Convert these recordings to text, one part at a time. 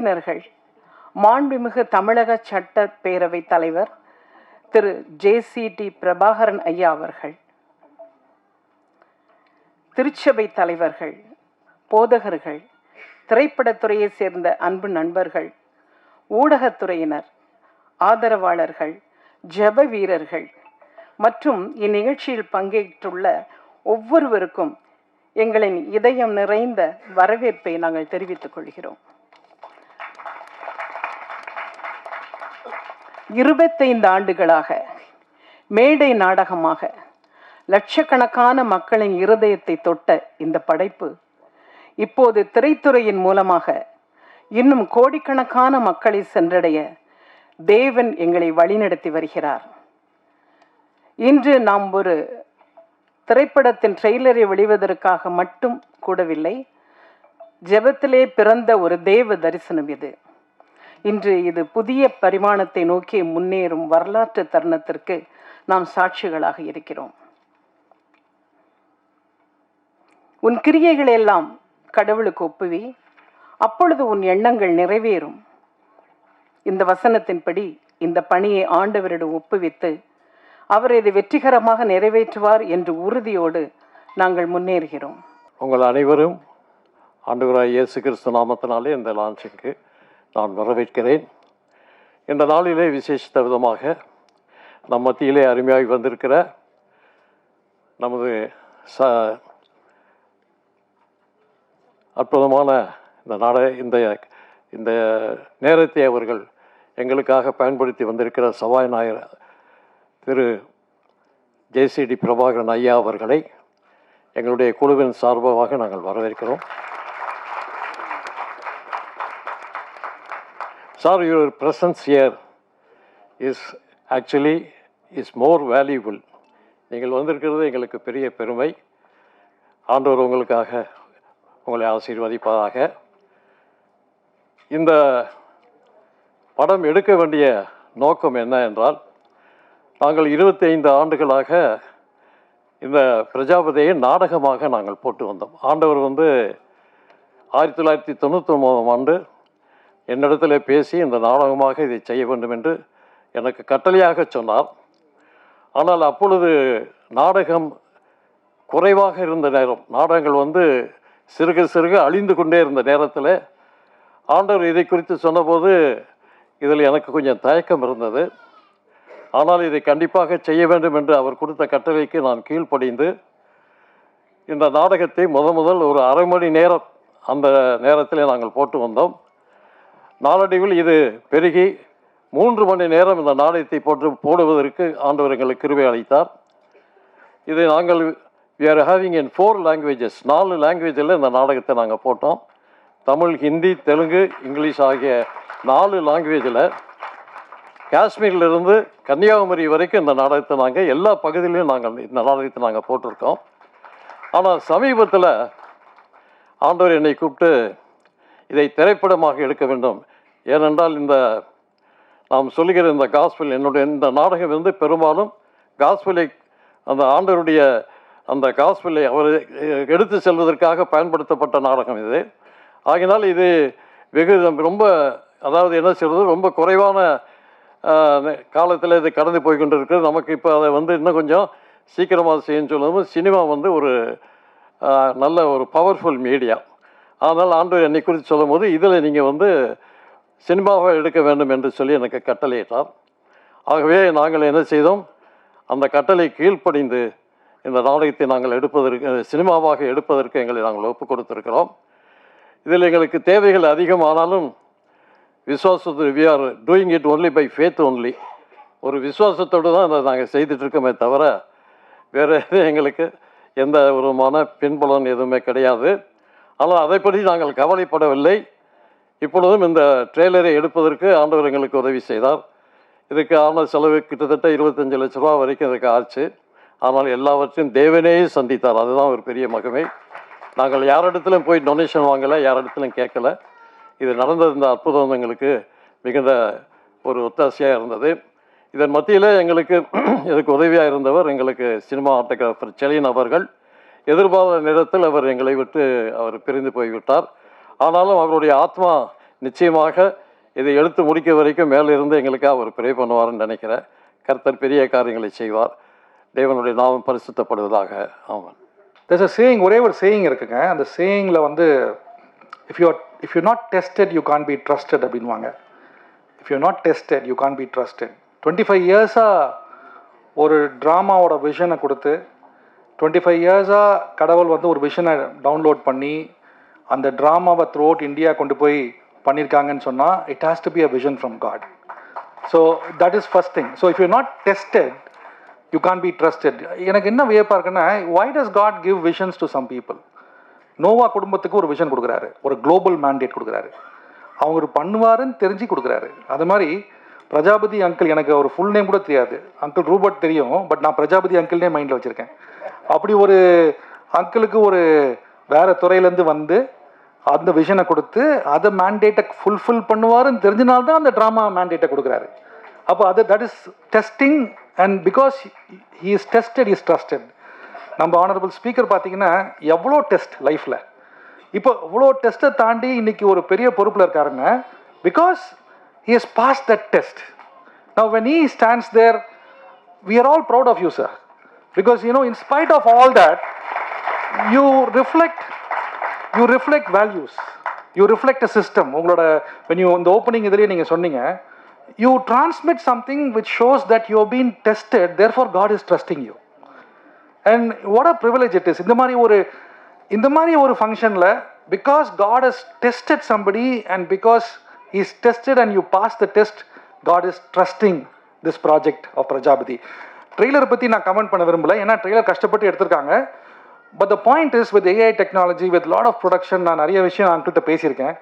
விருந்தினர்கள், மாண்புமிகு தமிழக சட்டப்பேரவை தலைவர் திரு JCT பிரபாகரன் ஐயா அவர்கள், திருச்சபை தலைவர்கள், போதகர்கள், திரைப்படத்துறையை சேர்ந்த அன்பு நண்பர்கள், ஊடகத்துறையினர், ஆதரவாளர்கள், ஜெப வீரர்கள் மற்றும் இந்நிகழ்ச்சியில் பங்கேற்றுள்ள ஒவ்வொருவருக்கும் எங்களின் இதயம் நிறைந்த வரவேற்பை நாங்கள் தெரிவித்துக் கொள்கிறோம். 25 ஆண்டுகளாக மேடை நாடகமாக லட்சக்கணக்கான மக்களின் இருதயத்தை தொட்ட இந்த படைப்பு இப்போது திரைத்துறையின் மூலமாக இன்னும் கோடிக்கணக்கான மக்களை சென்றடைய தேவன் எங்களை வழிநடத்தி வருகிறார். இன்று நாம் ஒரு திரைப்படத்தின் ட்ரெய்லரை வெளிவதற்காக மட்டும் கூடவில்லை, ஜெபத்திலே பிறந்த ஒரு தேவ தரிசனம் இது. இன்று இது புதிய பரிமாணத்தை நோக்கி முன்னேறும் வரலாற்று தருணத்திற்கு நாம் சாட்சிகளாக இருக்கிறோம். உன் கிரியைகளை எல்லாம் கடவுளுக்கு ஒப்புவி, அப்பொழுது உன் எண்ணங்கள் நிறைவேறும். இந்த வசனத்தின்படி இந்த பணியை ஆண்டவரிடம் ஒப்புவித்து அவர் இதை வெற்றிகரமாக நிறைவேற்றுவார் என்று உறுதியோடு நாங்கள் முன்னேறுகிறோம். உங்கள் அனைவரும் ஆண்டவராய் இயேசு கிறிஸ்து நாமத்தினாலே இந்த லான்ச்சுக்கு நான் வரவேற்கிறேன். இந்த நாளிலே விசேஷித்த விதமாக நம் மத்தியிலே அருமையாகி வந்திருக்கிற நமது அற்புதமான இந்த நேரத்தை அவர்கள் எங்களுக்காக பயன்படுத்தி வந்திருக்கிற சபாநாயகர் திரு JCT பிரபாகரன் ஐயா அவர்களை எங்களுடைய குழுவின் சார்பாக நாங்கள் வரவேற்கிறோம். Sir, your presence here is more valuable. நீங்கள் வந்திருக்கிறது எங்களுக்கு பெரிய பெருமை. ஆண்டவர் உங்களை ஆசீர்வதிப்பதாக. இந்த படம் எடுக்க வேண்டிய நோக்கம் என்ன என்றால், நாங்கள் 25 ஆண்டுகளாக இந்த பிரஜாபதியை நாடகமாக நாங்கள் போட்டு வந்தோம். ஆண்டவர் 1999ஆம் ஆண்டு என்னிடத்தில் பேசி இந்த நாடகமாக இதை செய்ய வேண்டும் என்று எனக்கு கட்டளையாக சொன்னார். ஆனால் அப்பொழுது நாடகம் குறைவாக இருந்த நேரம், நாடகங்கள் சிறுக சிறுக அழிந்து கொண்டே இருந்த நேரத்தில் ஆண்டவர் இதை குறித்து சொன்னபோது இதில் எனக்கு கொஞ்சம் தயக்கம் இருந்தது. ஆனால் இதை கண்டிப்பாக செய்ய வேண்டும் என்று அவர் கொடுத்த கட்டளைக்கு நான் கீழ்ப்படிந்து இந்த நாடகத்தை முதல் ஒரு அரை மணி நேரம் அந்த நேரத்தில் நாங்கள் போட்டு வந்தோம். நாளடைவில் இது பெருகி 3 மணி நேரம் இந்த நாடகத்தை போடுவதற்கு ஆண்டவர் எங்களுக்கு கிருபை அளித்தார். இதை நாங்கள் we are having in 4 languages, 4 லாங்குவேஜில் இந்த நாடகத்தை நாங்கள் போட்டோம். தமிழ், ஹிந்தி, தெலுங்கு, இங்கிலீஷ் ஆகிய 4 லாங்குவேஜில் காஷ்மீரிலிருந்து கன்னியாகுமரி வரைக்கும் இந்த நாடகத்தை நாங்கள் எல்லா பகுதியிலையும் இந்த நாடகத்தை நாங்கள் போட்டிருக்கோம். ஆனால் சமீபத்தில் ஆண்டவர் என்னை கூப்பிட்டு இதை திரைப்படமாக எடுக்க வேண்டும். ஏனென்றால் நாம் சொல்லுகிற இந்த காஸ்பல், என்னுடைய இந்த நாடகம் பெரும்பாலும் காஸ்பலை, அந்த ஆண்டவருடைய அந்த காஸ்பலை அவர் எடுத்து செல்வதற்காக பயன்படுத்தப்பட்ட நாடகம் இது. ஆகினால் இது ரொம்ப என்ன செய்வது, ரொம்ப குறைவான காலத்தில் இது கடந்து போய்கொண்டு இருக்குது. நமக்கு இப்போ அதை இன்னும் கொஞ்சம் சீக்கிரமாக செய்யணும்னு சொல்லும்போது சினிமா ஒரு நல்ல ஒரு பவர்ஃபுல் மீடியா. அதனால் ஆண்டவர் என்னை குறித்து சொல்லும் போது இதில் நீங்கள் சினிமாவை எடுக்க வேண்டும் என்று சொல்லி எனக்கு கட்டளையிட்டார். ஆகவே நாங்கள் என்ன செய்தோம், அந்த கட்டளை கீழ்ப்படிந்து இந்த நாடகத்தை நாங்கள் சினிமாவாக எடுப்பதற்கு எங்களை நாங்கள் ஒப்புக் கொடுத்திருக்கிறோம். இதில் எங்களுக்கு தேவைகள் அதிகமானாலும் விசுவாசத்து we are doing it only by faith only. ஒரு விசுவாசத்தோடு தான் இதை நாங்கள் செய்துட்ருக்கோமே தவிர வேறு எங்களுக்கு எந்த விதமான பின்புலன் எதுவுமே கிடையாது. ஆனால் அதைப்பற்றி நாங்கள் கவலைப்படவில்லை. இப்பொழுதும் இந்த ட்ரெய்லரை எடுப்பதற்கு ஆண்டவர் எங்களுக்கு உதவி செய்தார். இதுக்கு ஆன செலவு கிட்டத்தட்ட 25 லட்ச ரூபா வரைக்கும் இதுக்கு ஆச்சு. ஆனால் எல்லாவற்றையும் தேவனே சந்தித்தார். அதுதான் ஒரு பெரிய மகிமை. நாங்கள் யாரிடத்திலும் போய் டொனேஷன் வாங்கலை, யாரிடத்திலும் கேட்கலை. இது நடந்தது இந்த அற்புதம் எங்களுக்கு மிகுந்த ஒரு ஒத்தாசையாக இருந்தது. இதன் மத்தியில் எங்களுக்கு இதுக்கு உதவியாக இருந்தவர் எங்களுக்கு சினிமா ஆட்டோகிராஃபர் செலின் அவர்கள். எதிர்பாராத நேரத்தில் அவர் எங்களை விட்டு பிரிந்து போய்விட்டார். ஆனாலும் அவருடைய ஆத்மா நிச்சயமாக இதை எடுத்து முடிக்க வரைக்கும் மேலே இருந்து எங்களுக்காக அவர் ப்ரே பண்ணுவார்னு நினைக்கிறேன். கர்த்தர் பெரிய காரியங்களை செய்வார். தேவனுடைய நாமம் பரிசுத்தப்படுவதாக. ஆமாம். there's a saying, ஒரே ஒரு சேயிங் இருக்குங்க. அந்த சேயிங்கில் வந்து if you're not tested you can't be trusted அப்படின்வாங்க. if you're not tested you can't be trusted. 25 இயர்ஸாக ஒரு ட்ராமாவோட விஷனை கொடுத்து 25 இயர்ஸாக கடவுள் வந்து ஒரு விஷனை டவுன்லோட் பண்ணி அந்த ட்ராமாவை த்ரூ அவுட் இந்தியா கொண்டு போய் பண்ணியிருக்காங்கன்னு சொன்னால் it has to be a vision from God. so that is first thing. so if you're not tested you can't be trusted. எனக்கு என்ன வியப்பாக இருக்குன்னா, why does God give visions to some people? Noah குடும்பத்துக்கு ஒரு விஷன் கொடுக்குறாரு, ஒரு global mandate கொடுக்குறாரு, அவங்க பண்ணுவாருன்னு தெரிஞ்சு கொடுக்குறாரு. அது மாதிரி பிரஜாபதி அங்கிள், எனக்கு ஒரு ஃபுல் நேம் கூட தெரியாது, அங்கிள் ரூபர்ட் தெரியும், பட் நான் பிரஜாபதி அங்கிள்னே மைண்டில் வச்சுருக்கேன். அப்படி ஒரு அங்கிளுக்கு ஒரு வேறு துறையிலேருந்து வந்து அந்த விஷனை கொடுத்து அதை மேண்டேட்டை ஃபுல்ஃபில் பண்ணுவாருன்னு தெரிஞ்சனால்தான் அந்த ட்ராமா மேண்டேட்டை கொடுக்குறாரு. அப்போ அது that is testing, and because he is tested is trusted. நம்ம ஆனரபிள் ஸ்பீக்கர் பார்த்தீங்கன்னா எவ்வளோ டெஸ்ட் லைஃப்பில், இப்போ இவ்வளோ டெஸ்ட்டை தாண்டி இன்னைக்கு ஒரு பெரிய பொறுப்பில் இருக்காருங்க. Because he has passed that test. Now when he stands there, we are all proud of you, sir, because you know, in spite of all that, you reflect values, you reflect a system. உங்களோட when you in the opening இதிலே நீங்கள் சொன்னீங்க, you transmit something which shows that you have been tested, therefore God is trusting you. And what a privilege it is. இந்த மாதிரி ஒரு ஃபங்க்ஷனில், because God has tested somebody and because he is tested and you pass the test, God is trusting this project of Prajapati. Trailer பற்றி நான் comment பண்ண விரும்பல, ஏன்னா trailer கஷ்டப்பட்டு எடுத்திருக்காங்க. But the point is, with AI technology, with lot of production, நான் நிறைய விஷயம் அங்கிள்கிட்ட பேசியிருக்கேன்.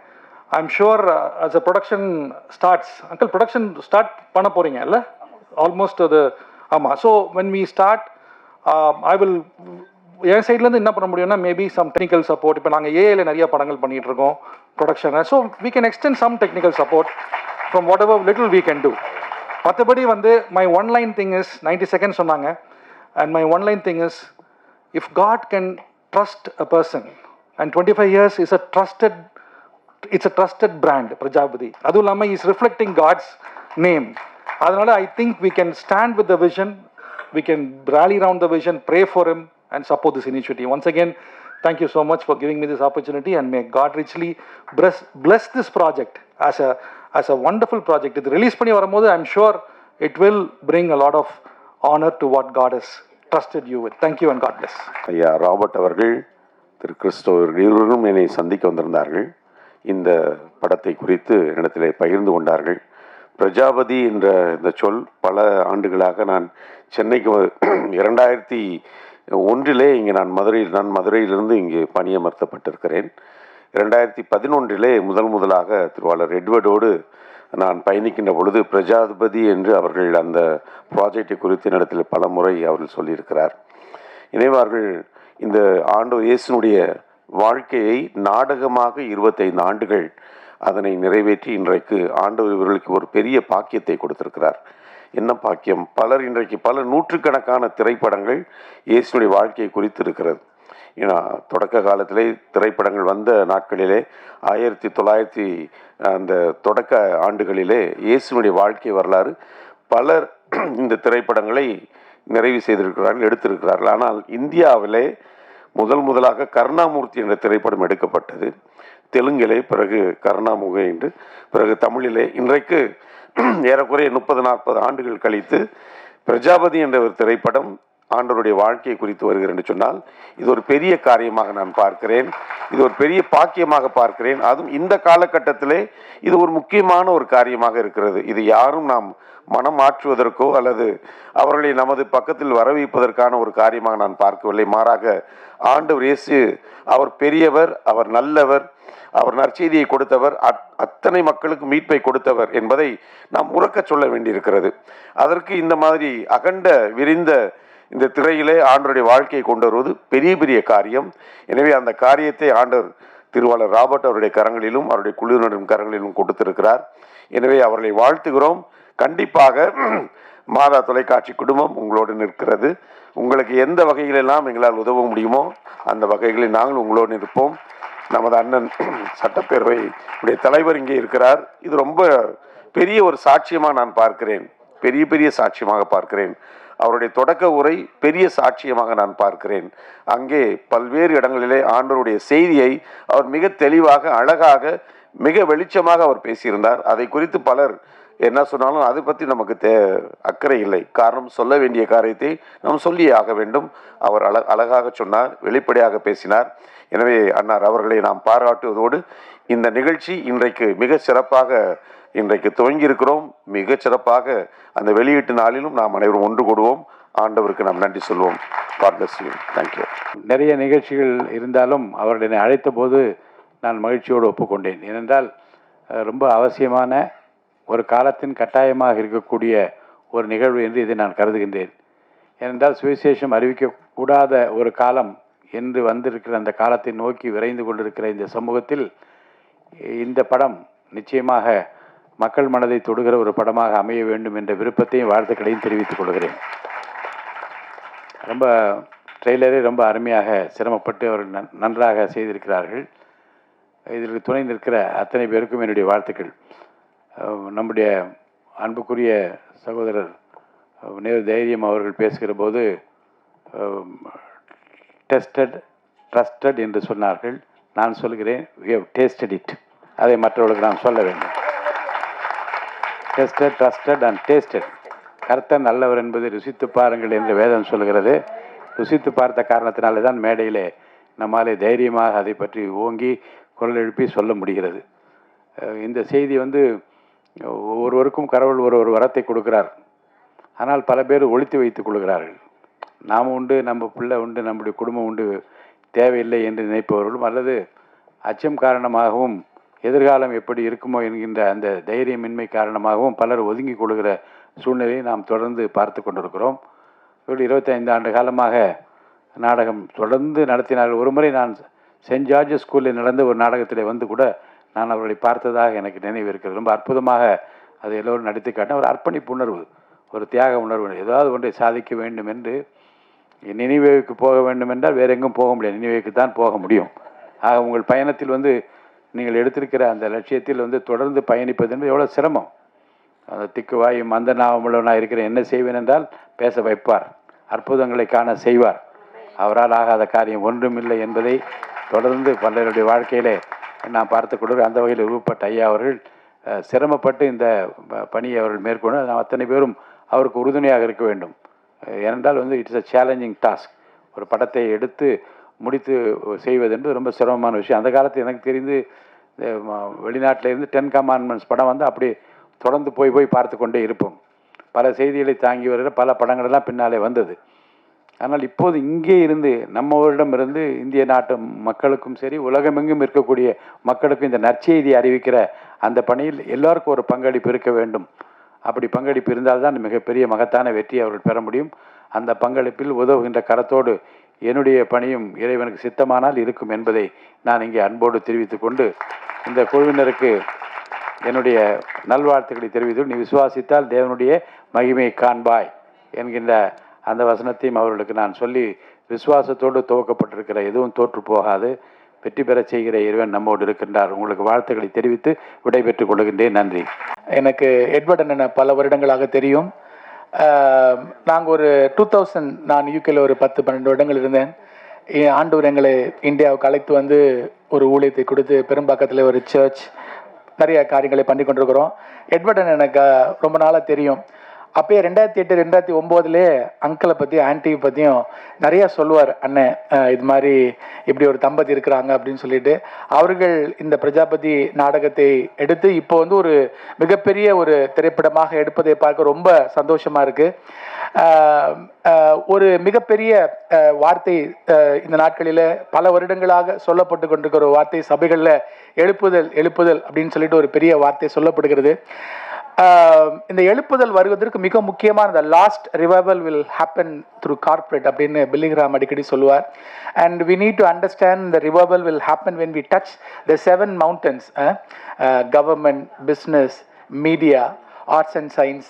I am sure as a production starts, uncle production start பண்ண போகிறீங்க இல்லை ஆல்மோஸ்ட் அது? ஆமாம். So when we start, I will, என் சைட்லேருந்து என்ன பண்ண முடியும்னா, மேபி சம் டெக்னிக்கல் சப்போர்ட். இப்போ நாங்கள் ஏஐல நிறைய படங்கள் பண்ணிகிட்டு இருக்கோம் ப்ரொடக்ஷனை. So we can extend some technical support from whatever little we can do. மற்றபடி வந்து my one line thing is, 90 seconds சொன்னாங்க, and my one line thing is, if God can trust a person, and 25 years is a trusted brand, Prajapati. அதுவும் இல்லாமல் is reflecting God's name. அதனால I think we can stand with the vision, we can rally around the vision, pray for him and support this initiative. Once again, thank you so much for giving me this opportunity, and may God richly bless this project as a wonderful project. இது release பண்ணி வரும்போது I'm sure it will bring a lot of honor to what God has trusted you with. Thank you and God bless. ஐயா Robert அவர்கள், திரு Christopher இருவரும் என்னை சந்திக்க வந்திருந்தார்கள். இந்த படத்தை குறித்து இடத்திலே பகிர்ந்து கொண்டார்கள். பிரஜாபதி என்ற இந்த சொல் பல ஆண்டுகளாக, நான் சென்னைக்கு 2001 இங்கே நான் மதுரையிலிருந்து இங்கே பணியமர்த்தப்பட்டிருக்கிறேன். 2011 முதலாக திருவாளர் எட்வர்டோடு நான் பயணிக்கின்ற பொழுது பிரஜாபதி என்று அவர்கள் அந்த ப்ராஜெக்டை குறித்து இடத்தில் பல முறை அவர்கள் சொல்லியிருக்கிறார். இணைவார்கள் இந்த ஆண்டவர் இயேசுனுடைய வாழ்க்கையை நாடகமாக 25 ஆண்டுகள் அதனை நிறைவேற்றி இன்றைக்கு ஆண்டவர் இவர்களுக்கு ஒரு பெரிய பாக்கியத்தை கொடுத்திருக்கிறார். என்ன பாக்கியம்! பலர் இன்றைக்கு பல நூற்றுக்கணக்கான திரைப்படங்கள் இயேசுனுடைய வாழ்க்கையை குறித்து இருக்கிறது. ஏன்னா தொடக்க காலத்திலே திரைப்படங்கள் வந்த நாட்களிலே 1900 அந்த தொடக்க ஆண்டுகளிலே இயேசுனுடைய வாழ்க்கை வரலாறு பலர் இந்த திரைப்படங்களை நிறைவு செய்திருக்கிறார்கள், எடுத்திருக்கிறார்கள். ஆனால் இந்தியாவிலே முதலாக கருணாமூர்த்தி என்ற திரைப்படம் எடுக்கப்பட்டது. தெலுங்கிலே, பிறகு கருணாமுக என்று, பிறகு தமிழிலே. இன்றைக்கு ஏறக்குறைய 30-40 ஆண்டுகள் கழித்து பிரஜாபதி என்ற ஒரு திரைப்படம் ஆண்டவருடைய வாழ்க்கையை குறித்து வருகிறது என்று சொன்னால், இது ஒரு பெரிய காரியமாக நான் பார்க்கிறேன். இது ஒரு பெரிய பாக்கியமாக பார்க்கிறேன். அதுவும் இந்த காலகட்டத்திலே இது ஒரு முக்கியமான ஒரு காரியமாக இருக்கிறது. இது யாரும் நாம் மனம் மாற்றுவதற்கோ அல்லது அவர்களை நமது பக்கத்தில் வரவைப்பதற்கான ஒரு காரியமாக நான் பார்க்கவில்லை. மாறாக ஆண்டவர் இயேசு அவர் பெரியவர், அவர் நல்லவர், அவர் நற்செய்தியை கொடுத்தவர், அத்தனை மக்களுக்கு மீட்பை கொடுத்தவர் என்பதை நாம் உறக்க சொல்ல வேண்டியிருக்கிறது. அதற்கு இந்த மாதிரி அகண்ட விரிந்த இந்த திரையிலே ஆண்டவருடைய வாழ்க்கையை கொண்டு வருவது பெரிய காரியம். எனவே அந்த காரியத்தை ஆண்டவர் திருவாளர் ராபர்ட் அவருடைய கரங்களிலும் அவருடைய குழுவினரின் கரங்களிலும் கொடுத்திருக்கிறார். எனவே அவர்களை வாழ்த்துகிறோம். கண்டிப்பாக மாதா தொலைக்காட்சி குடும்பம் உங்களோடு நிற்கிறது. உங்களுக்கு எந்த வகையிலெல்லாம் எங்களால் உதவ முடியுமோ அந்த வகைகளில் நாங்கள் உங்களோடு இருப்போம். நமது அண்ணன் சட்டப்பேரவை உடைய தலைவர் இங்கே இருக்கிறார். இது ரொம்ப பெரிய ஒரு சாட்சியமாக நான் பார்க்கிறேன், பெரிய சாட்சியமாக பார்க்கிறேன். அவருடைய தொடக்க உரை பெரிய சாட்சியமாக நான் பார்க்கிறேன். அங்கே பல்வேறு இடங்களிலே ஆண்டவருடைய செய்தியை அவர் மிக தெளிவாக, அழகாக, மிக வெளிச்சமாக அவர் பேசியிருந்தார். அதை குறித்து பலர் என்ன சொன்னாலும் அதை பற்றி நமக்கு அக்கறை இல்லை. காரணம், சொல்ல வேண்டிய காரியத்தை நாம் சொல்லியே ஆக வேண்டும். அவர் அழகாக சொன்னார், வெளிப்படையாக பேசினார். எனவே அன்னார் அவர்களை நாம் பாராட்டுவதோடு இந்த நிகழ்ச்சி இன்றைக்கு மிக சிறப்பாக இன்றைக்கு துவங்கி இருக்கிறோம். மிக சிறப்பாக அந்த வெளியீட்டு நாளிலும் நாம் அனைவரும் ஒன்று கூடுவோம். ஆண்டவருக்கு நாம் நன்றி சொல்வோம். God bless you. தேங்க்யூ. நிறைய நிகழ்ச்சிகள் இருந்தாலும் அவர்கள் என்னை அழைத்த போது நான் மகிழ்ச்சியோடு ஒப்புக்கொண்டேன். ஏனென்றால் ரொம்ப அவசியமான ஒரு காலத்தின் கட்டாயமாக இருக்கக்கூடிய ஒரு நிகழ்வு என்று இதை நான் கருதுகின்றேன். ஏனென்றால் சுவிசேஷம் அறிவிக்கக்கூடாத ஒரு காலம் என்று வந்திருக்கிற அந்த காலத்தை நோக்கி விரைந்து கொண்டிருக்கிற இந்த சமூகத்தில் இந்த படம் நிச்சயமாக மக்கள் மனதை தொடுகிற ஒரு படமாக அமைய வேண்டும் என்ற விருப்பத்தையும் வாழ்த்துக்களையும் தெரிவித்துக் கொள்கிறேன். ரொம்ப ட்ரெய்லரே ரொம்ப அருமையாக சிரமப்பட்டு அவர்கள் நன்றாக செய்திருக்கிறார்கள். இதற்கு துணை நிற்கிற அத்தனை பேருக்கும் என்னுடைய வாழ்த்துக்கள். நம்முடைய அன்புக்குரிய சகோதரர் தைரியம் அவர்கள் பேசுகிற போது டெஸ்டட் ட்ரஸ்டட் என்று சொன்னார்கள். நான் சொல்கிறேன் we have tasted it. அதை மற்றவர்களுக்கு நான் சொல்ல வேண்டும். Tested, trusted and tasted. கர்த்தர் நல்லவர் என்பதை ருசித்து பாருங்கள் என்று வேதம் சொல்கிறது. ருசித்து பார்த்த காரணத்தினாலே தான் மேடையிலே நம்மாலே தைரியமாக அதை பற்றி ஓங்கி குரல் எழுப்பி சொல்ல முடிகிறது. இந்த செய்தி ஒவ்வொருவருக்கும் கடவுள் ஒரு வரத்தை கொடுக்கிறார். ஆனால் பல பேர் ஒழித்து வைத்துக் கொள்கிறார்கள். நாம் உண்டு, நம்ம பிள்ளை உண்டு, நம்முடைய குடும்பம் உண்டு, தேவையில்லை என்று நினைப்பவர்களும், அல்லது அச்சம் காரணமாகவும் எதிர்காலம் எப்படி இருக்குமோ என்கின்ற அந்த தைரியமின்மை காரணமாகவும் பலர் ஒதுங்கி கொள்கிற சூழ்நிலையை நாம் தொடர்ந்து பார்த்து கொண்டிருக்கிறோம். 25 ஆண்டு காலமாக நாடகம் தொடர்ந்து நடத்தினார். ஒரு முறை நான் சென்ட் ஜார்ஜஸ் ஸ்கூலில் நடந்த ஒரு நாடகத்தில் வந்து கூட நான் அவர்களை பார்த்ததாக எனக்கு நினைவு இருக்கிறது. ரொம்ப அற்புதமாக அதை எல்லோரும் நடித்து காட்டின ஒரு அர்ப்பணிப்பு உணர்வு, ஒரு தியாக உணர்வு. ஏதாவது ஒன்றை சாதிக்க வேண்டும் என்று நினைவேவுக்கு போக வேண்டும் என்றால் வேறு எங்கும் போக முடியாது, நினைவேவுக்கு தான் போக முடியும். ஆக உங்கள் பயணத்தில் நீங்கள் எடுத்திருக்கிற அந்த லட்சியத்தில் தொடர்ந்து பயணிப்பது என்பது எவ்வளோ சிரமம். அந்த திக்குவாயும் அந்த நாவமுள்ளவனாக இருக்கிற என்ன செய்வேன் என்றால் பேச வைப்பார், அற்புதங்களை காண செய்வார். அவரால் ஆகாத காரியம் ஒன்றுமில்லை என்பதை தொடர்ந்து பலருடைய வாழ்க்கையிலே நான் பார்த்து கொண்டு அந்த வகையில் உருவப்பட்ட ஐயா அவர்கள் சிரமப்பட்டு இந்த பணியை அவர்கள் மேற்கொண்டு நாம் அத்தனை பேரும் அவருக்கு உறுதுணையாக இருக்க வேண்டும். ஏனென்றால் இட்ஸ் அ சேலஞ்சிங் டாஸ்க். ஒரு படத்தை எடுத்து முடித்து செய்வது என்று ரொம்ப சிரமமான விஷயம். அந்த காலத்தில் எனக்கு தெரிந்து வெளிநாட்டில் இருந்து 10 கமாண்ட்மெண்ட்ஸ் படம் அப்படி தொடர்ந்து போய் பார்த்து கொண்டே இருப்போம். பல செய்திகளை தாங்கி வருகிற பல படங்களெல்லாம் பின்னாலே வந்தது. ஆனால் இப்போது இங்கே இருந்து நம்மவரிடம் இருந்து இந்திய நாட்டு மக்களுக்கும் சரி உலகமெங்கும் இருக்கக்கூடிய மக்களுக்கும் இந்த நற்செய்தி அறிவிக்கிற அந்த பணியில் எல்லாருக்கும் ஒரு பங்களிப்பு இருக்க வேண்டும். அப்படி பங்களிப்பு இருந்தால்தான் மிகப்பெரிய மகத்தான வெற்றி அவர்கள் பெற முடியும். அந்த பங்களிப்பில் உதவுகின்ற கரத்தோடு என்னுடைய பணியும் இறைவனுக்கு சித்தமானால் இருக்கும் என்பதை நான் இங்கே அன்போடு தெரிவித்துக் கொண்டு இந்த குழுவினருக்கு என்னுடைய நல்வாழ்த்துக்களை தெரிவித்து, நீ விசுவாசித்தால் தேவனுடைய மகிமையை காண்பாய் என்கின்ற அந்த வசனத்தையும் அவர்களுக்கு நான் சொல்லி, விசுவாசத்தோடு துவக்கப்பட்டிருக்கிற எதுவும் தோற்று போகாது, வெற்றி பெற செய்கிற இறைவன் நம்மோடு இருக்கின்றார். உங்களுக்கு வாழ்த்துக்களை தெரிவித்து விடைபெற்றுக் கொள்கின்றேன். நன்றி. எனக்கு எட்வர்ட் அண்ணனை பல வருடங்களாக தெரியும். நாங்கள் ஒரு 2000 நான் யூகேல ஒரு 10-12 வருடங்கள் இருந்தேன். ஆண்டவர் எங்களை இந்தியாவுக்கு அழைத்து ஒரு ஊழியத்தை கொடுத்து பெரும்பாக்கத்தில் ஒரு சர்ச் நிறைய காரியங்களை பண்ணி கொண்டிருக்கிறோம். எட்வர்ட் அண்ணன் எனக்கு ரொம்ப நாளாக தெரியும். அப்போயே 2008, 2009 அங்கிளை பற்றி ஆன்டியை பற்றியும் நிறையா சொல்லுவார். அண்ணன் இது மாதிரி இப்படி ஒரு தம்பதி இருக்கிறாங்க அப்படின்னு சொல்லிட்டு அவர்கள் இந்த பிரஜாபதி நாடகத்தை எடுத்து இப்போ ஒரு மிகப்பெரிய ஒரு திரைப்படமாக எடுப்பதை பார்க்க ரொம்ப சந்தோஷமாக இருக்குது. ஒரு மிகப்பெரிய வார்த்தை இந்த நாட்களில் பல வருடங்களாக சொல்லப்பட்டு கொண்டிருக்கிற ஒரு வார்த்தை சபைகளில் எழுப்புதல் அப்படின்னு சொல்லிட்டு ஒரு பெரிய வார்த்தை சொல்லப்படுகிறது. இந்த எழுப்புதல் வருவதற்கு மிக முக்கியமான the last revival will happen through corporate அப்படின்னு பில்லிகிராம் அடிக்கடி சொல்லுவார். And we need to understand the revival will happen when we touch the 7 mountains, government, business, media, arts and science,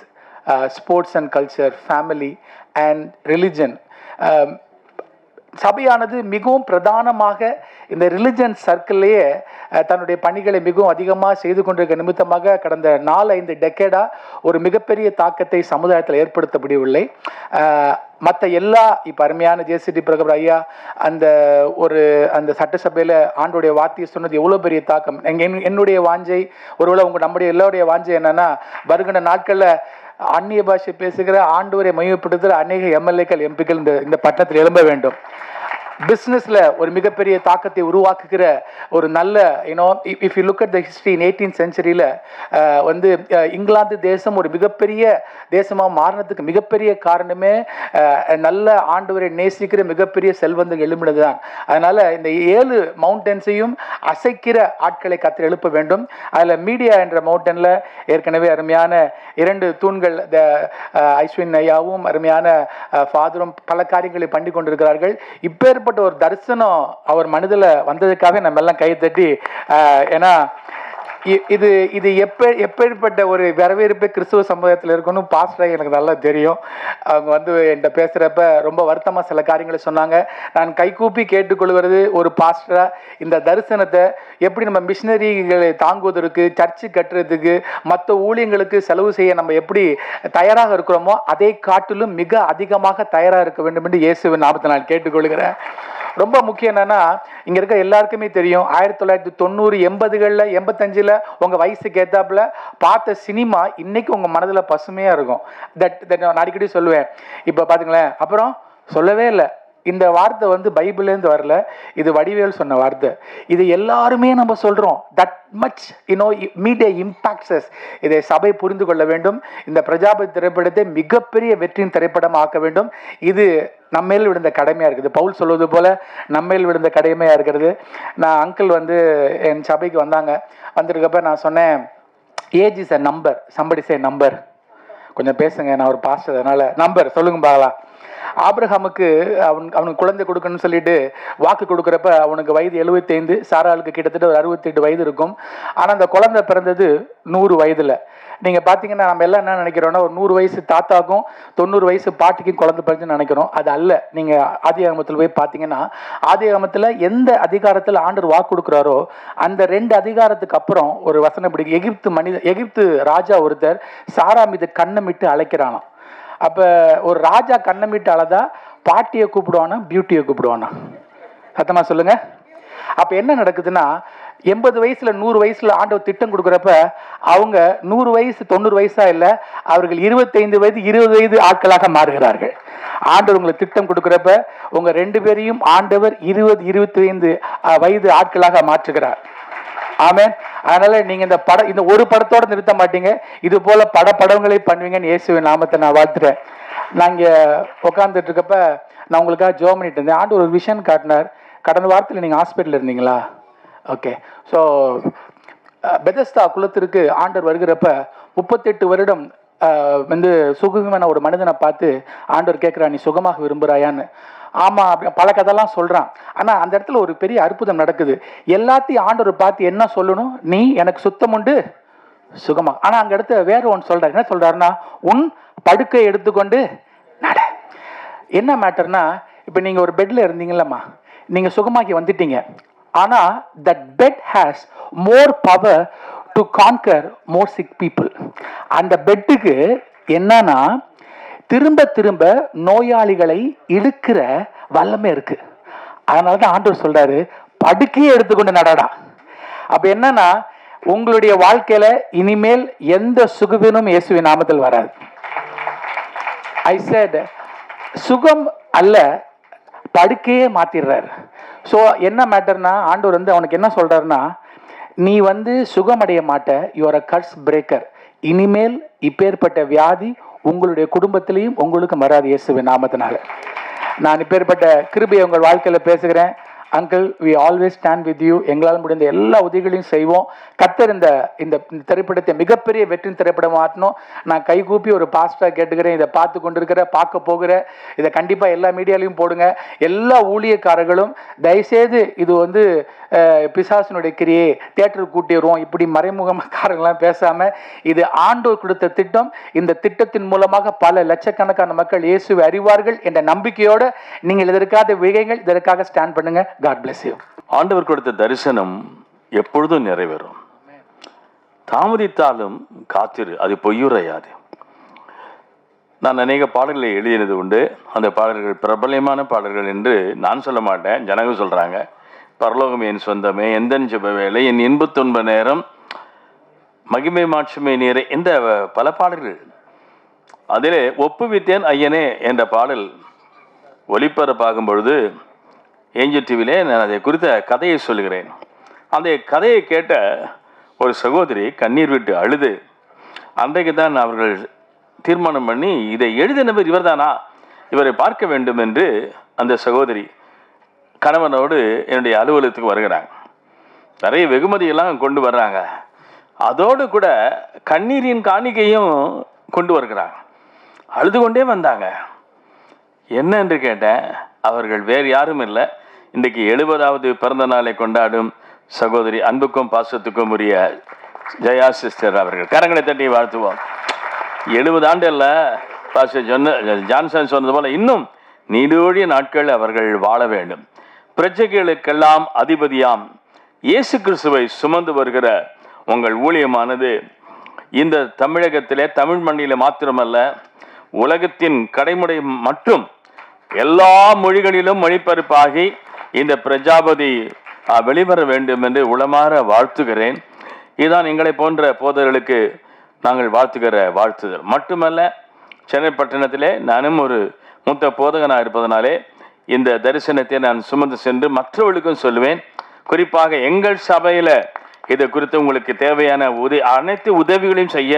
sports and culture, family and religion. சபையானது மிகவும் பிரதானமாக இந்த religion சர்க்கிள்லேயே தன்னுடைய பணிகளை மிகவும் அதிகமாக செய்து கொண்டிருக்க நிமித்தமாக கடந்த 4-5 டெக்கேடா ஒரு மிகப்பெரிய தாக்கத்தை சமுதாயத்தில் ஏற்படுத்த முடியவில்லை. மற்ற எல்லா இப்போ அருமையான ஜேசிடி பிரகபர் ஐயா அந்த சட்டசபையில் ஆண்டோடைய வார்த்தையை சொன்னது எவ்வளோ பெரிய தாக்கம். என்னுடைய வாஞ்சை, ஒருவேளை நம்முடைய எல்லாருடைய வாஞ்சை என்னன்னா, வருகின்ற நாட்களில் அந்நிய பாஷை பேசுகிற ஆண்டவரை மையப்படுத்துகிற அநேக எம்எல்ஏக்கள் எம்பிக்கள் இந்த பட்டணத்தில் எழும்ப வேண்டும். பிஸ்னஸில் ஒரு மிகப்பெரிய தாக்கத்தை உருவாக்குகிற ஒரு நல்ல if you look at the history in 18th centuryயில் இங்கிலாந்து தேசம் ஒரு மிகப்பெரிய தேசமாக மாறினதுக்கு மிகப்பெரிய காரணமே நல்ல ஆண்டவரை நேசிக்கிற மிகப்பெரிய செல்வந்தர் எழுப்பினது தான். அதனால் இந்த 7 மவுண்டன்ஸையும் அசைக்கிற ஆட்களை கத்தர் எழுப்ப வேண்டும். அதில் மீடியா என்ற மவுண்டனில் ஏற்கனவே அருமையான 2 தூண்கள் ஐஸ்வின் ஐயாவும் அருமையான ஃபாதரும் பல காரியங்களை பண்ணி கொண்டிருக்கிறார்கள். இப்பேற்பட்ட ஒரு தரிசனம் அவர் மனதில் வந்ததுக்காக நம்ம எல்லாம் கை தட்டி, ஏன்னா இது எப்பேற்பட்ட ஒரு வரவேற்பு கிறிஸ்துவ சமுதாயத்தில் இருக்கணும் பாஸ்டராக எனக்கு நல்லா தெரியும். அவங்க என்கிட்ட பேசுகிறப்ப ரொம்ப வருத்தமாக சில காரியங்களை சொன்னாங்க. நான் கைகூப்பி கேட்டுக்கொள்வது ஒரு பாஸ்டராக இந்த தரிசனத்தை எப்படி நம்ம மிஷினரிகளை தாங்குவதற்கு, சர்ச்சு கட்டுறதுக்கு, மற்ற ஊழியங்களுக்கு செலவு செய்ய நம்ம எப்படி தயாராக இருக்கிறோமோ அதை காட்டிலும் மிக அதிகமாக தயாராக இருக்க வேண்டும் என்று இயேசுவின் நாமத்தை நான் கேட்டுக்கொள்கிறேன். ரொம்ப முக்கியம் என்னன்னா, இங்க இருக்க எல்லாருக்குமே தெரியும் 1990, 80களில் 85ல் உங்க வயசுக்கு ஏத்தாப்புல பார்த்த சினிமா இன்னைக்கு உங்க மனதுல பசுமையா இருக்கும். நான் அடிக்கடி சொல்லுவேன். இப்ப பாத்தீங்களேன், அப்புறம் சொல்லவே இல்லை. இந்த வார்த்தை பைபிள்லேருந்து வரல, இது வடிவேல் சொன்ன வார்த்தை. இது எல்லாருமே நம்ம சொல்றோம். That much media impacts. இதை சபை புரிந்து கொள்ள வேண்டும். இந்த பிரஜாபதி திரைப்படத்தை மிகப்பெரிய வெற்றியின் திரைப்படம் ஆக்க வேண்டும். இது நம்மேல் விழுந்த கடமையா இருக்குது. பவுல் சொல்வது போல நம்மேல் விழுந்த கடமையா இருக்கிறது. நான் அங்கிள் என் சபைக்கு வந்திருக்கப்ப நான் சொன்னேன், age is a number, somebody say number. கொஞ்சம் பேசுங்க, நான் ஒரு பாஸ்டர், அதனால நம்பர் சொல்லுங்க பார்க்கலாம். ஆபிரகாமுக்கு அவனுக்கு குழந்தை கொடுக்கணும்னு சொல்லிட்டு வாக்கு கொடுக்குறப்ப அவனுக்கு வயது 75, சாராளுக்கு கிட்டத்தட்ட ஒரு 68 வயது இருக்கும். ஆனால் அந்த குழந்தை பிறந்தது 100 வயதுல. நீங்கள் பார்த்தீங்கன்னா நம்ம எல்லாம் என்ன நினைக்கிறோன்னா, ஒரு 100 வயசு தாத்தாக்கும் 90 வயசு பாட்டிக்கும் குழந்தை பிறந்துன்னு நினைக்கிறோம். அது அல்ல. நீங்கள் ஆதியாகமத்தில் போய் பார்த்தீங்கன்னா, ஆதியாகமத்தில் எந்த அதிகாரத்தில் ஆண்டவர் வாக்கு கொடுக்குறாரோ அந்த 2 அதிகாரத்துக்கு அப்புறம் ஒரு வசனம் பிடிக்கும். எகிப்து ராஜா ஒருத்தர் சாரா மீது கண்ணமிட்டு அழைக்கிறானாம். அப்போ ஒரு ராஜா கண்ணமிட்டு அழதா பாட்டியை கூப்பிடுவானா, பியூட்டியை கூப்பிடுவானா? சத்தமா சொல்லுங்க. அப்ப என்ன நடக்குதுன்னா, 80 வயசுல 100 வயசுல ஆண்டவர் திட்டம் கொடுக்குறப்ப அவங்க 100 வயசு 90 வயசா இல்லை, அவர்கள் 25 வயது 20 வயது ஆட்களாக மாறுகிறார்கள். ஆண்டவர் உங்களுக்கு திட்டம் கொடுக்குறப்ப உங்க 2 பேரையும் ஆண்டவர் 20-25 வயது ஆட்களாக மாற்றுகிறார். ஆமென். அதனால நீங்க இந்த ஒரு படத்தோட நிறுத்த மாட்டீங்க, இது போல படங்களை பண்ணுவீங்கன்னு இயேசுவின் நாமத்தை நான் வாழ்த்துறேன். நான் இங்க உட்காந்துட்டு இருக்கப்ப நான் உங்களுக்காக ஜெபம் பண்ணிட்டு இருந்தேன். ஆண்டவர் ஒரு விஷயம் காட்டினார். கடந்த வாரத்தில் நீங்க ஹாஸ்பிட்டல் இருந்தீங்களா? ஓகே. ஸோ பெதஸ்தா குலத்திற்கு ஆண்டவர் வருகிறப்ப 38 வருடம் சுகமான ஒரு மனிதனை பார்த்து ஆண்டவர் கேட்கிறா, நீ சுகமாக விரும்புறாயான்னு. ஆமா, பல கதையெல்லாம் சொல்றான். ஆனா அந்த இடத்துல ஒரு பெரிய அற்புதம் நடக்குது. எல்லாத்தையும் ஆண்டவர் பார்த்து என்ன சொல்லணும், நீ எனக்கு சுத்தம் உண்டு சுகமா. ஆனா அங்க இடத்துல வேற ஒன்று சொல்றாரு. என்ன சொல்றாருன்னா, உன் படுக்கை எடுத்துக்கொண்டு நட. என்ன மேட்டர்னா, இப்ப நீங்க ஒரு பெட்ல இருந்தீங்களம்மா, நீங்க சுகமாக்கி வந்துட்டீங்க. ஆனா that bed has more power to conquer more sick people. அந்த பெட்டுக்கு என்னன்னா திரும்ப திரும்ப நோயாளிகளை இழுக்கிற வல்லமை இருக்கு. அதனாலதான் ஆண்டவர் சொல்றாரு, படுக்கையே எடுத்துக்கொண்டு நடடா. அப்ப என்னன்னா, உங்களுடைய வாழ்க்கையில இனிமேல் எந்த சுகவீனும் இயேசுவின் நாமத்தில் வராது. I said, சுகம் அல்ல, படுக்கையே மாத்திடுறாரு. ஸோ என்ன மேட்டர்னா, ஆண்டவர் அவனுக்கு என்ன சொல்றாருன்னா, நீ சுகமடைய மாட்ட, யூஆர் அ கர்ஸ் பிரேக்கர். இனிமேல் இப்பேற்பட்ட வியாதி உங்களுடைய குடும்பத்திலையும் உங்களுக்கு வராது இயேசுவின் நாமத்தினால. நான் இப்பேற்பட்ட கிருபையை உங்கள் வாழ்க்கையில பேசுகிறேன். Uncle, we always stand with you. எங்களால் முடிந்த எல்லா உதவிகளையும் செய்வோம். கர்த்தர் இந்த திரைப்படத்தை மிகப்பெரிய வெற்றி திரைப்படம் ஆட்டணும். நான் கைகூப்பி ஒரு பாஸ்டரா கேட்டுக்கிறேன். இதை பார்த்து கொண்டிருக்கிற, பார்க்க போகிற, இதை கண்டிப்பாக எல்லா மீடியாலையும் போடுங்க. எல்லா ஊழியக்காரர்களும் தயவுசெய்து இது பிசாசினுடைய கிரியை தியேட்டருக்கு கூட்டிடுவோம் இப்படி மறைமுகக்காரங்களாம் பேசாமல், இது ஆண்டோர் கொடுத்த திட்டம். இந்த திட்டத்தின் மூலமாக பல லட்சக்கணக்கான மக்கள் இயேசுவை அறிவார்கள் என்ற நம்பிக்கையோடு நீங்கள் இதற்காக விகைகள், இதற்காக ஸ்டாண்ட் பண்ணுங்க. God bless you. ஆண்டவர் கொடுத்த தரிசனம் எப்பொழுதும் நிறைவேறும். தாமதித்தாலும் காத்திரு, அது பொய்யுரையாது. நான் அநேக பாடல்களை எழுதினது உண்டு. அந்த பாடல்கள் பிரபலமான பாடல்கள் என்று நான் சொல்ல மாட்டேன், ஜனங்க சொல்கிறாங்க. பரலோகம் என் சொந்தமே, எந்த ஜெப வேலை, என் இன்பத்துன்ப நேரம், மகிமை மாட்சிமை நேர, இந்த பல பாடல்கள். அதிலே ஒப்புவித்தேன் ஐயனே என்ற பாடல் ஒளிபரப்பாகும் பொழுது ஏஞ்சல் டிவியிலே நான் அதை குறித்த கதையை சொல்லுகிறேன். அந்த கதையை கேட்ட ஒரு சகோதரி கண்ணீர் விட்டு அழுது, அன்றைக்கு தான் அவர்கள் தீர்மானம் பண்ணி, இதை எழுதினவர் இவர்தானா, இவரை பார்க்க வேண்டும் என்று அந்த சகோதரி கணவனோடு என்னுடைய அலுவலகத்துக்கு வருகிறாங்க. நிறைய வெகுமதியெல்லாம் கொண்டு வர்றாங்க. அதோடு கூட கண்ணீரின் காணிக்கையும் கொண்டு வருகிறாங்க. அழுது கொண்டே வந்தாங்க. என்ன என்று கேட்டேன். அவர்கள் வேறு யாரும் இல்லை, இன்றைக்கு 70வது பிறந்த நாளை கொண்டாடும் சகோதரி, அன்புக்கும் பாசத்துக்கும் உரிய ஜெயா சிஸ்டர் அவர்கள். கரங்களை தட்டி வாழ்த்துவோம். 70 ஆண்டு அல்ல, பாஸ்டர் ஜான்சன் சொன்னது போல இன்னும் நீடூழிய நாட்கள் அவர்கள் வாழ வேண்டும். பிரஜைகளுக்கெல்லாம் அதிபதியாம் இயேசு கிறிஸ்துவை சுமந்து வருகிற உங்கள் ஊழியமானது இந்த தமிழகத்திலே, தமிழ் மண்ணிலே மாத்திரமல்ல, உலகத்தின் கடைமுறை மற்றும் எல்லா மொழிகளிலும் மொழிபெயர்ப்பாகி இந்த பிரஜாபதி வெளிவர வேண்டும் என்று உளமாற வாழ்த்துகிறேன். இதுதான் எங்களை போன்ற போதகர்களுக்கு நாங்கள் வாழ்த்துகிற வாழ்த்துதல். மட்டுமல்ல, சென்னை பட்டணத்திலே நானும் ஒரு மூத்த போதகனாக இருப்பதனாலே இந்த தரிசனத்தை நான் சுமந்து சென்று மற்றவர்களுக்கும் சொல்லுவேன். குறிப்பாக எங்கள் சபையில் இது குறித்து உங்களுக்கு தேவையான அனைத்து உதவிகளையும் செய்ய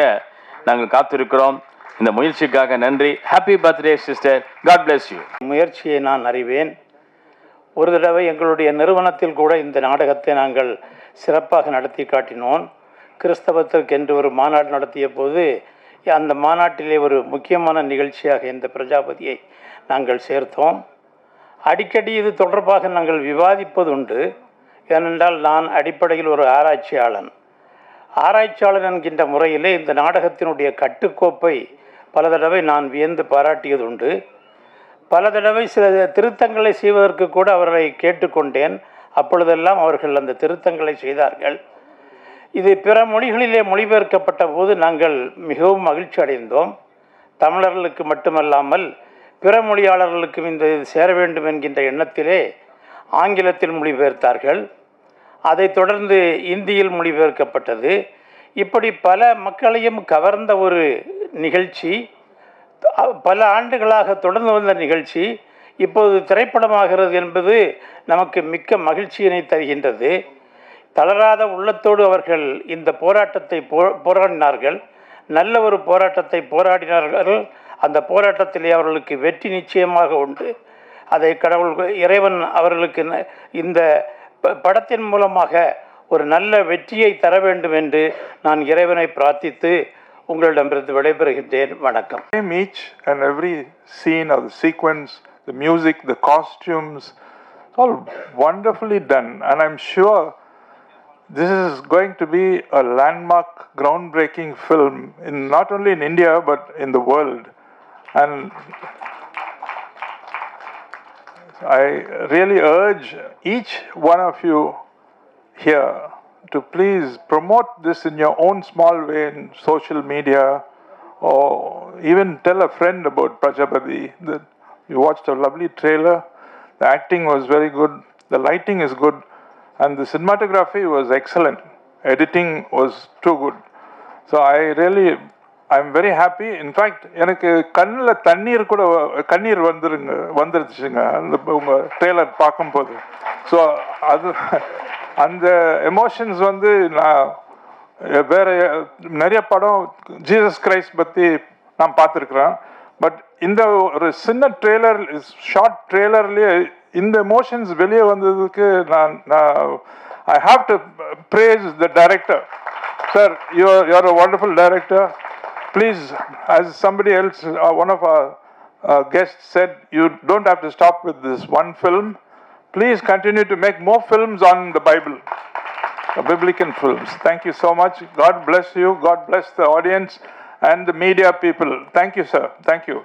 நாங்கள் காத்திருக்கிறோம். இந்த முயற்சிக்காக நன்றி. Happy birthday sister. God bless you. முயற்சியை நான் அறிவேன். ஒரு தடவை எங்களுடைய நிறுவனத்தில் கூட இந்த நாடகத்தை நாங்கள் சிறப்பாக நடத்தி காட்டினோம். கிறிஸ்தவத்திற்கு என்று ஒரு மாநாடு நடத்திய போது அந்த மாநாட்டிலே ஒரு முக்கியமான நிகழ்ச்சியாக இந்த பிரஜாபதியை நாங்கள் சேர்த்தோம். அடிக்கடி இது தொடர்பாக நாங்கள் விவாதிப்பது உண்டு. ஏனென்றால் நான் அடிப்படையில் ஒரு ஆராய்ச்சியாளன் என்கின்ற முறையிலே இந்த நாடகத்தினுடைய கட்டுக்கோப்பை பல தடவை நான் வியந்து பாராட்டியது உண்டு. பல தடவை சில திருத்தங்களை செய்வதற்கு கூட அவர்களை கேட்டுக்கொண்டேன். அப்பொழுதெல்லாம் அவர்கள் அந்த திருத்தங்களை செய்தார்கள். இது பிற மொழிகளிலே மொழிபெயர்க்கப்பட்ட போது நாங்கள் மிகவும் மகிழ்ச்சி அடைந்தோம். தமிழர்களுக்கு மட்டுமல்லாமல் பிற மொழியாளர்களுக்கும் இந்த சேர வேண்டும் என்கின்ற எண்ணத்திலே ஆங்கிலத்தில் மொழிபெயர்த்தார்கள். அதைத் தொடர்ந்து இந்தியில் மொழிபெயர்க்கப்பட்டது. இப்படி பல மக்களையும் கவர்ந்த ஒரு நிகழ்ச்சி, பல ஆண்டுகளாக தொடர்ந்து வந்த நிகழ்ச்சி இப்போது திரைப்படமாகிறது என்பது நமக்கு மிக்க மகிழ்ச்சியினை தருகின்றது. தளராத உள்ளத்தோடு அவர்கள் இந்த போராட்டத்தை போராடினார்கள். நல்ல ஒரு போராட்டத்தை போராடினார்கள். அந்த போராட்டத்திலே அவர்களுக்கு வெற்றி நிச்சயமாக உண்டு. அதை கடவுள் இறைவன் அவர்களுக்கு இந்த படத்தின் மூலமாக ஒரு நல்ல வெற்றியை தர வேண்டும் என்று நான் இறைவனை பிரார்த்தித்து உங்களிடமிருந்து விடைபெறுகின்றேன். வணக்கம். Each and every scene or the sequence, the music, the costumes, it's all wonderfully done, and I'm sure this is going to be a landmark, groundbreaking film in not only in India but in the world. And I really urge each one of you here to please promote this in your own small way in social media, or even tell a friend about Prajapati. You watched a lovely trailer, the acting was very good, the lighting is good, and the cinematography was excellent. Editing was too good. So I'm very happy. In fact, எனக்கு கண்ணில் கண்ணீர் வந்துருச்சுங்க உங்க trailer பார்க்கும்போது. So அது அந்த emotions நான் வேற நிறைய படம் ஜீசஸ் கிரைஸ்ட் பற்றி நான் பார்த்துருக்குறேன். பட் இந்த ஒரு சின்ன ட்ரெய்லர், ஷார்ட் ட்ரெய்லர்லேயே இந்த எமோஷன்ஸ் வெளியே வந்ததுக்கு நான் I have to praise the director. Sir, you're a wonderful director. Please, as somebody else, one of our guests said, you don't have to stop with this one film. please continue to make more films on the Bible, biblical films. Thank you so much. God bless you. God bless the audience and the media people. Thank you, sir. Thank you.